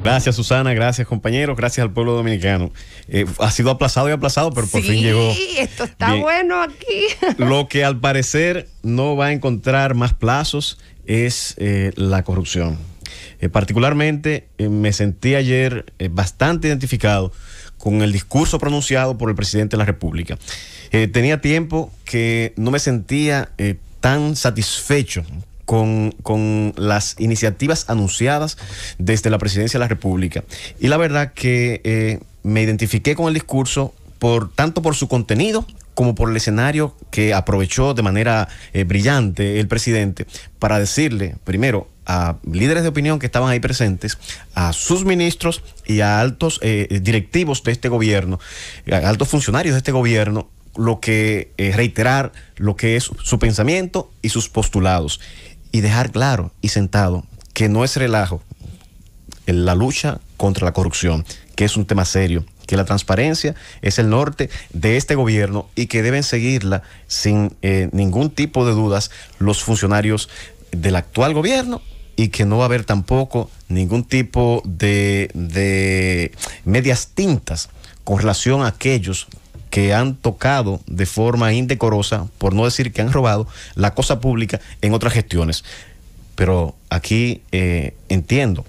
Gracias, Susana, gracias, compañeros, gracias al pueblo dominicano. Ha sido aplazado y aplazado, pero por fin llegó. Sí, esto está bien. bueno aquí. Lo que al parecer no va a encontrar más plazos es la corrupción. Particularmente me sentí ayer bastante identificado con el discurso pronunciado por el presidente de la República. Tenía tiempo que no me sentía tan satisfecho con las iniciativas anunciadas desde la presidencia de la República. Y la verdad que me identifiqué con el discurso tanto por su contenido como por el escenario que aprovechó de manera brillante el presidente para decirle, primero, a líderes de opinión que estaban ahí presentes, a sus ministros y a altos directivos de este gobierno, a altos funcionarios de este gobierno, reiterar lo que es su pensamiento y sus postulados. Y dejar claro y sentado que no es relajo la lucha contra la corrupción, que es un tema serio, que la transparencia es el norte de este gobierno y que deben seguirla sin ningún tipo de dudas los funcionarios del actual gobierno, y que no va a haber tampoco ningún tipo de medias tintas con relación a aquellos que han tocado de forma indecorosa, por no decir que han robado, la cosa pública en otras gestiones. Pero aquí entiendo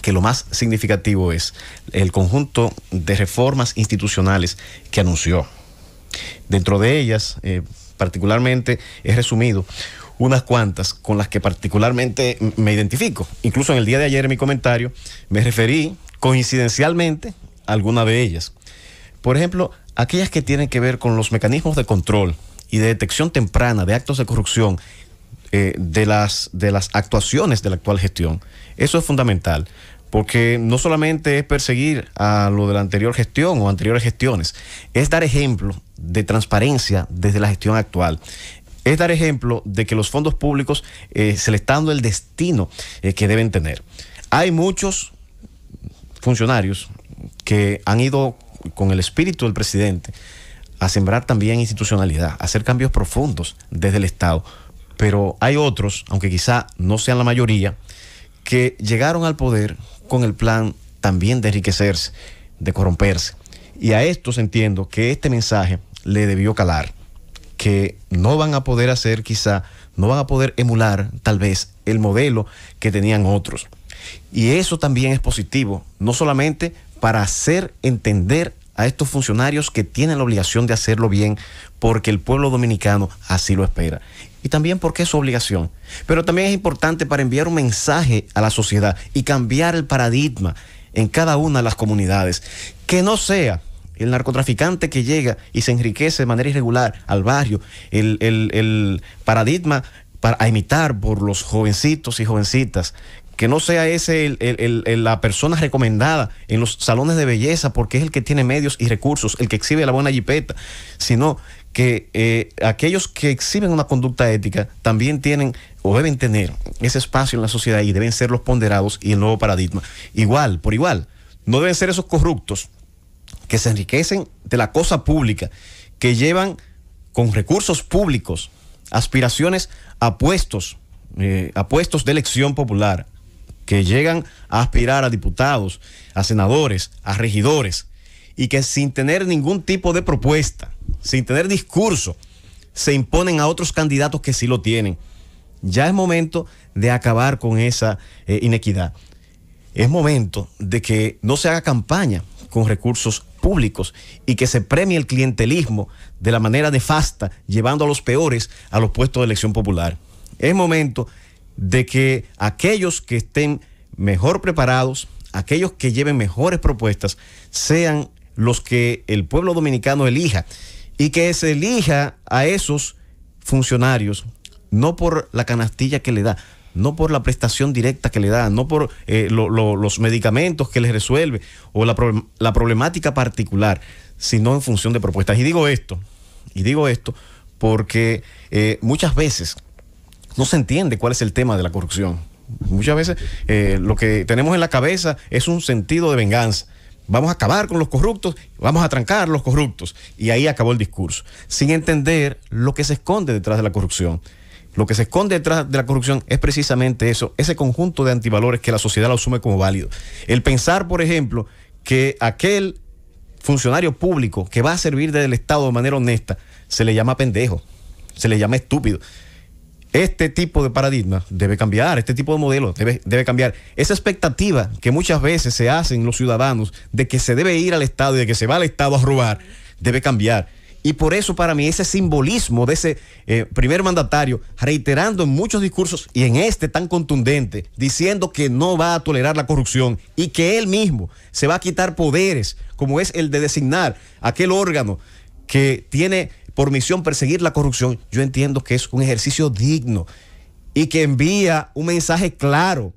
que lo más significativo es el conjunto de reformas institucionales que anunció. Dentro de ellas, particularmente, he resumido unas cuantas con las que particularmente me identifico. Incluso en el día de ayer en mi comentario me referí coincidencialmente a alguna de ellas. Por ejemplo, aquellas que tienen que ver con los mecanismos de control y de detección temprana de actos de corrupción de las actuaciones de la actual gestión. Eso es fundamental, porque no solamente es perseguir a lo de la anterior gestión o anteriores gestiones, es dar ejemplo de transparencia desde la gestión actual. Es dar ejemplo de que los fondos públicos se le está dando el destino que deben tener. Hay muchos funcionarios que han ido con el espíritu del presidente a sembrar también institucionalidad, a hacer cambios profundos desde el Estado. Pero hay otros, aunque quizá no sean la mayoría, que llegaron al poder con el plan también de enriquecerse, de corromperse. Y a estos entiendo que este mensaje le debió calar, que no van a poder hacer quizá, no van a poder emular tal vez el modelo que tenían otros. Y eso también es positivo, no solamente para hacer entender a estos funcionarios que tienen la obligación de hacerlo bien, porque el pueblo dominicano así lo espera. Y también porque es su obligación. Pero también es importante para enviar un mensaje a la sociedad y cambiar el paradigma en cada una de las comunidades. Que no sea el narcotraficante que llega y se enriquece de manera irregular al barrio, el paradigma a imitar por los jovencitos y jovencitas. Que no sea ese la persona recomendada en los salones de belleza porque es el que tiene medios y recursos, el que exhibe la buena jipeta, sino que aquellos que exhiben una conducta ética también tienen o deben tener ese espacio en la sociedad y deben ser los ponderados y el nuevo paradigma. Igual, por igual, no deben ser esos corruptos que se enriquecen de la cosa pública, que llevan con recursos públicos aspiraciones a puestos de elección popular, que llegan a aspirar a diputados, a senadores, a regidores, y que sin tener ningún tipo de propuesta, sin tener discurso, se imponen a otros candidatos que sí lo tienen. Ya es momento de acabar con esa inequidad. Es momento de que no se haga campaña con recursos públicos y que se premie el clientelismo de la manera nefasta, llevando a los peores a los puestos de elección popular. Es momento de que aquellos que estén mejor preparados, aquellos que lleven mejores propuestas, sean los que el pueblo dominicano elija, y que se elija a esos funcionarios no por la canastilla que le da, no por la prestación directa que le da, no por los medicamentos que les resuelve o la problemática particular, sino en función de propuestas. Y digo esto porque muchas veces no se entiende cuál es el tema de la corrupción. Muchas veces lo que tenemos en la cabeza es un sentido de venganza. Vamos a acabar con los corruptos, vamos a trancar a los corruptos. Y ahí acabó el discurso, sin entender lo que se esconde detrás de la corrupción. Lo que se esconde detrás de la corrupción es precisamente eso, ese conjunto de antivalores que la sociedad lo asume como válido. El pensar, por ejemplo, que aquel funcionario público que va a servir desde el Estado de manera honesta se le llama pendejo, se le llama estúpido. Este tipo de paradigma debe cambiar, este tipo de modelo debe cambiar. Esa expectativa que muchas veces se hacen los ciudadanos de que se debe ir al Estado y de que se va al Estado a robar, debe cambiar. Y por eso para mí ese simbolismo de ese primer mandatario, reiterando en muchos discursos y en este tan contundente, diciendo que no va a tolerar la corrupción y que él mismo se va a quitar poderes, como es el de designar aquel órgano que tiene por misión perseguir la corrupción, yo entiendo que es un ejercicio digno y que envía un mensaje claro.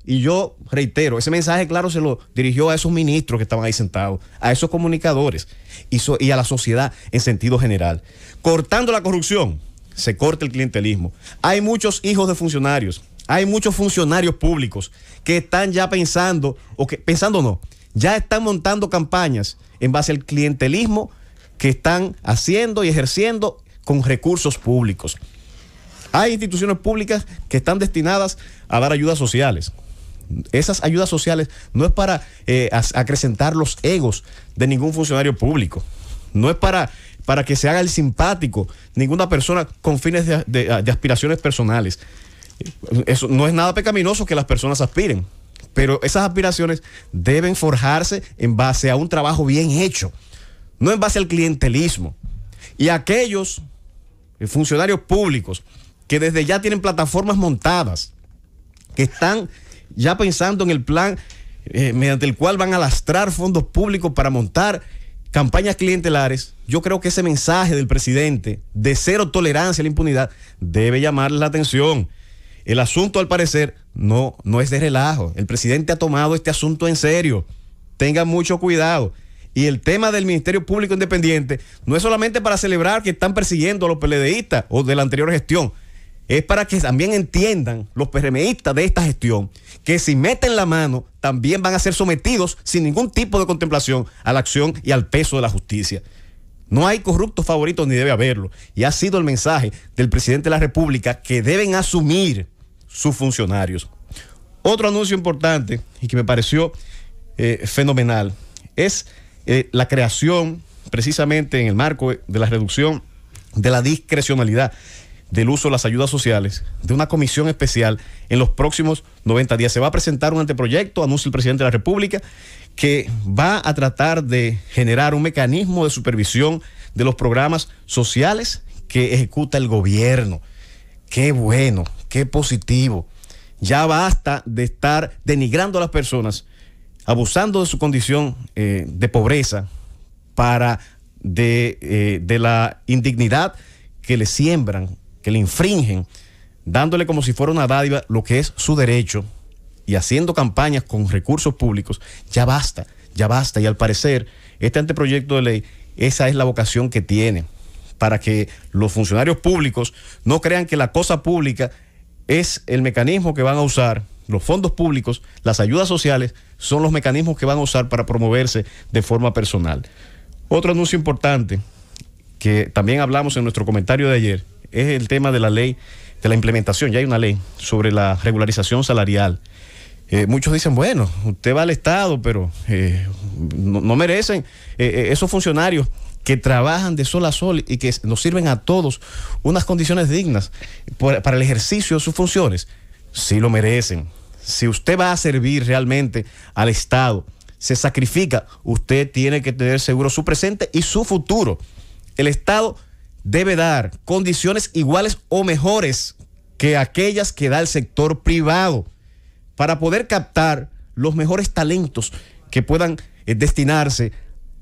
Y yo reitero, ese mensaje claro se lo dirigió a esos ministros que estaban ahí sentados, a esos comunicadores y a la sociedad en sentido general. Cortando la corrupción, se corta el clientelismo. Hay muchos hijos de funcionarios, hay muchos funcionarios públicos que están ya pensando, ya están montando campañas en base al clientelismo que están haciendo y ejerciendo con recursos públicos. Hay instituciones públicas que están destinadas a dar ayudas sociales. Esas ayudas sociales no es para acrecentar los egos de ningún funcionario público. No es para que se haga el simpático ninguna persona con fines de aspiraciones personales. Eso no es nada pecaminoso que las personas aspiren, pero esas aspiraciones deben forjarse en base a un trabajo bien hecho, no en base al clientelismo. Y aquellos funcionarios públicos que desde ya tienen plataformas montadas, que están ya pensando en el plan mediante el cual van a lastrar fondos públicos para montar campañas clientelares, yo creo que ese mensaje del presidente de cero tolerancia a la impunidad debe llamarle la atención. El asunto, al parecer, no es de relajo. El presidente ha tomado este asunto en serio. Tengan mucho cuidado. Y el tema del Ministerio Público Independiente no es solamente para celebrar que están persiguiendo a los PLDistas o de la anterior gestión. Es para que también entiendan los PRMistas de esta gestión que si meten la mano también van a ser sometidos sin ningún tipo de contemplación a la acción y al peso de la justicia. No hay corruptos favoritos ni debe haberlo. Y ha sido el mensaje del presidente de la República que deben asumir sus funcionarios. Otro anuncio importante y que me pareció fenomenal es la creación, precisamente en el marco de la reducción de la discrecionalidad del uso de las ayudas sociales, de una comisión especial en los próximos 90 días. Se va a presentar un anteproyecto, anuncia el presidente de la República, que va a tratar de generar un mecanismo de supervisión de los programas sociales que ejecuta el gobierno. Qué bueno, qué positivo. Ya basta de estar denigrando a las personas, abusando de su condición de pobreza de la indignidad que le siembran, que le infringen, dándole como si fuera una dádiva lo que es su derecho y haciendo campañas con recursos públicos. Ya basta. Y al parecer, este anteproyecto de ley, esa es la vocación que tiene, para que los funcionarios públicos no crean que la cosa pública es el mecanismo que van a usar. Los fondos públicos, las ayudas sociales, son los mecanismos que van a usar para promoverse de forma personal. Otro anuncio importante, que también hablamos en nuestro comentario de ayer, es el tema de la ley, de la implementación. Ya hay una ley sobre la regularización salarial. Muchos dicen, bueno, usted va al Estado, pero no merecen esos funcionarios que trabajan de sol a sol y que nos sirven a todos unas condiciones dignas para el ejercicio de sus funciones. Sí lo merecen. Si usted va a servir realmente al Estado, se sacrifica, usted tiene que tener seguro su presente y su futuro. El Estado debe dar condiciones iguales o mejores que aquellas que da el sector privado para poder captar los mejores talentos que puedan destinarse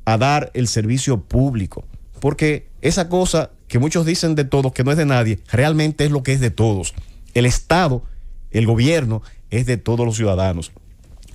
a dar el servicio público. Porque esa cosa que muchos dicen de todos, que no es de nadie, realmente es lo que es de todos. El Estado, el gobierno, es de todos los ciudadanos.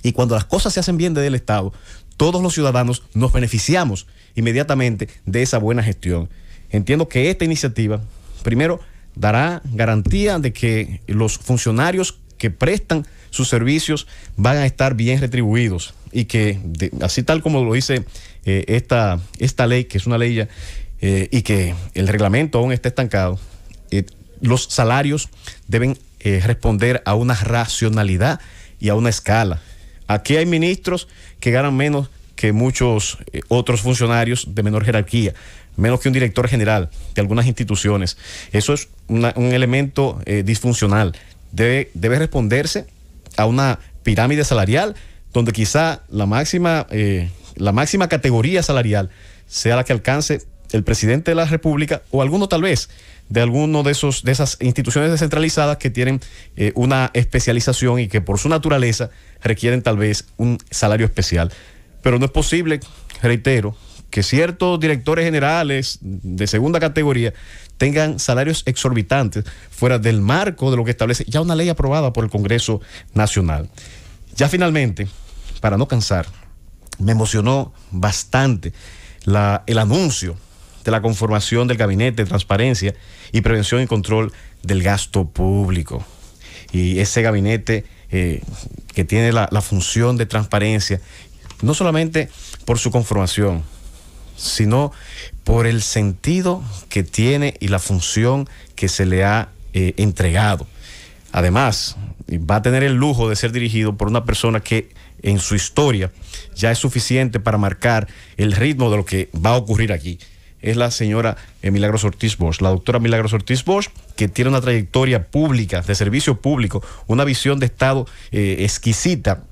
Y cuando las cosas se hacen bien desde el Estado, todos los ciudadanos nos beneficiamos inmediatamente de esa buena gestión. Entiendo que esta iniciativa, primero, dará garantía de que los funcionarios que prestan sus servicios van a estar bien retribuidos y que, así tal como lo dice esta ley, que es una ley ya, y que el reglamento aún está estancado, los salarios deben responder a una racionalidad y a una escala. Aquí hay ministros que ganan menos que muchos otros funcionarios de menor jerarquía, menos que un director general de algunas instituciones. Eso es un elemento disfuncional. Debe responderse a una pirámide salarial donde quizá la máxima categoría salarial sea la que alcance el presidente de la República o alguno tal vez de alguno de esas instituciones descentralizadas que tienen una especialización y que por su naturaleza requieren tal vez un salario especial. Pero no es posible, reitero, que ciertos directores generales de segunda categoría tengan salarios exorbitantes fuera del marco de lo que establece ya una ley aprobada por el Congreso Nacional. Ya finalmente, para no cansar, me emocionó bastante el anuncio de la conformación del Gabinete de Transparencia y Prevención y Control del Gasto Público. Y ese gabinete que tiene la función de transparencia, no solamente por su conformación, sino por el sentido que tiene y la función que se le ha entregado. Además, va a tener el lujo de ser dirigido por una persona que en su historia ya es suficiente para marcar el ritmo de lo que va a ocurrir aquí. Es la señora Milagros Ortiz Bosch, la doctora Milagros Ortiz Bosch, que tiene una trayectoria pública, de servicio público, una visión de Estado exquisita,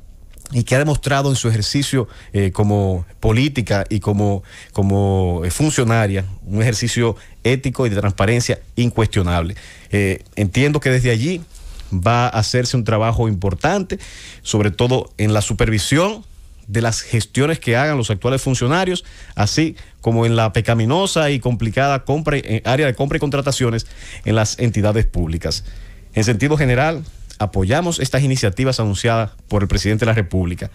y que ha demostrado en su ejercicio como política y como funcionaria un ejercicio ético y de transparencia incuestionable. Entiendo que desde allí va a hacerse un trabajo importante, sobre todo en la supervisión de las gestiones que hagan los actuales funcionarios, así como en la pecaminosa y complicada área de compra y contrataciones en las entidades públicas. En sentido general, apoyamos estas iniciativas anunciadas por el presidente de la República.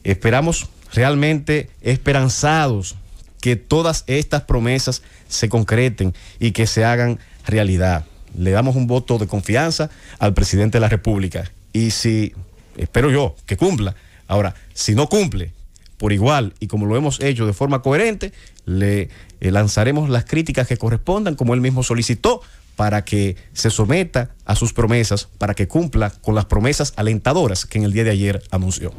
Esperamos realmente esperanzados que todas estas promesas se concreten y que se hagan realidad. Le damos un voto de confianza al presidente de la República y espero yo que cumpla. Ahora, si no cumple por igual y como lo hemos hecho de forma coherente, le lanzaremos las críticas que correspondan, como él mismo solicitó, para que se someta a sus promesas, para que cumpla con las promesas alentadoras que en el día de ayer anunció.